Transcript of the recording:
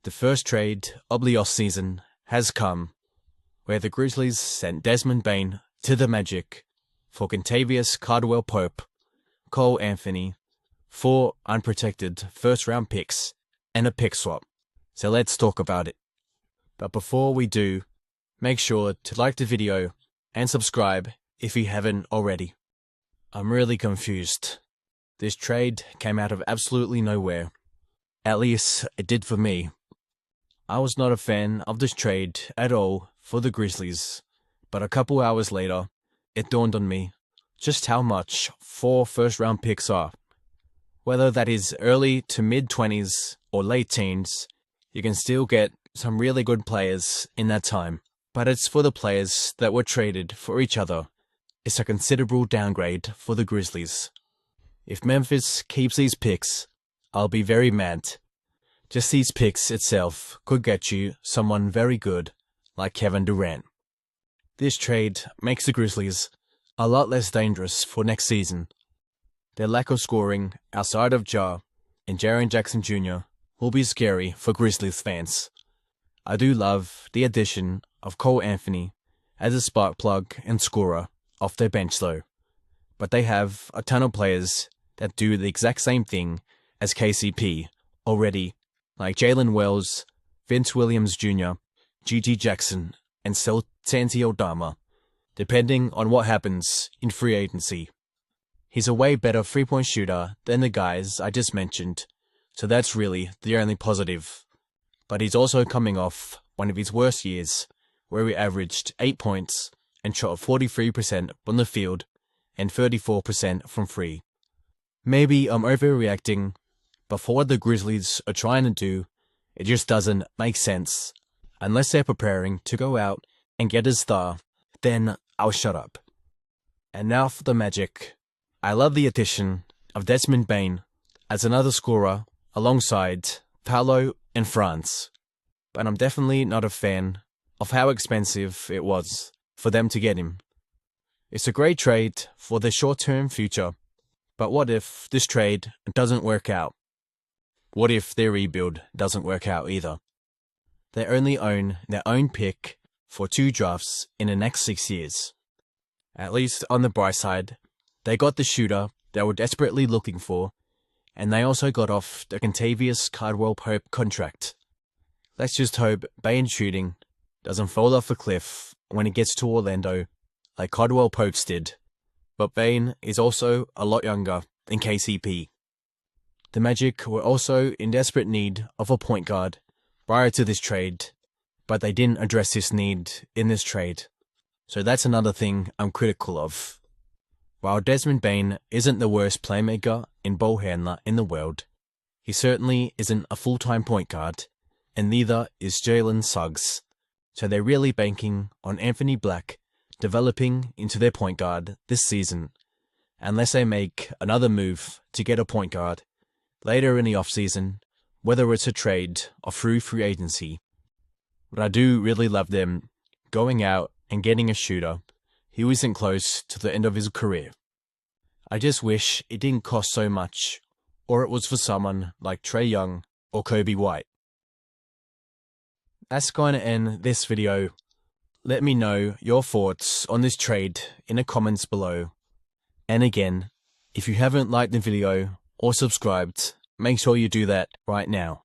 The first trade of the offseason has come, where the Grizzlies sent Desmond Bane to the Magic for Kentavious Caldwell Pope, Cole Anthony, 4 unprotected first-round picks, and a pick swap. So let's talk about it. But before we do, make sure to like the video and subscribe if you haven't already. I'm really confused. This trade came out of absolutely nowhere. At least it did for me. I was not a fan of this trade at all for the Grizzlies, but a couple hours later, it dawned on me just how much 4 first-round picks are. Whether that is early to mid-20s or late teens, you can still get some really good players in that time. But it's for the players that were traded for each other. It's a considerable downgrade for the Grizzlies. If Memphis keeps these picks, I'll be very mad. Just these picks itself could get you someone very good, like Kevin Durant. This trade makes the Grizzlies a lot less dangerous for next season. Their lack of scoring outside of Ja and Jaren Jackson Jr. will be scary for Grizzlies fans. I do love the addition of Cole Anthony as a spark plug and scorer off their bench though, but they have a ton of players that do the exact same thing as KCP already, like Jalen Wells, Vince Williams Jr., G.G. Jackson, and Santi Aldama, depending on what happens in free agency. He's a way better three-point shooter than the guys I just mentioned, so that's really the only positive. But he's also coming off one of his worst years, where he averaged 8 points and shot 43% from the field and 34% from free. Maybe I'm overreacting, but for what the Grizzlies are trying to do, it just doesn't make sense. Unless they're preparing to go out and get a star, then I'll shut up. And now for the Magic. I love the addition of Desmond Bane as another scorer alongside Paolo and Franz, but I'm definitely not a fan of how expensive it was for them to get him. It's a great trade for the short-term future, but what if this trade doesn't work out? What if their rebuild doesn't work out either? They only own their own pick for 2 drafts in the next 6 years. At least on the bright side, they got the shooter they were desperately looking for, and they also got off the Kentavious Caldwell Pope contract. Let's just hope Bane's shooting doesn't fall off a cliff when he gets to Orlando like Caldwell Pope's did. But Bane is also a lot younger than KCP. The Magic were also in desperate need of a point guard prior to this trade, but they didn't address this need in this trade. So that's another thing I'm critical of. While Desmond Bane isn't the worst playmaker and ball handler in the world, he certainly isn't a full-time point guard, and neither is Jalen Suggs. So they're really banking on Anthony Black developing into their point guard this season, unless they make another move to get a point guard later in the offseason, whether it's a trade or through free agency. But I do really love them going out and getting a shooter who isn't close to the end of his career. I just wish it didn't cost so much, or it was for someone like Trae Young or Kobe White. That's going to end this video. Let me know your thoughts on this trade in the comments below. And again, if you haven't liked the video or subscribed, make sure you do that right now.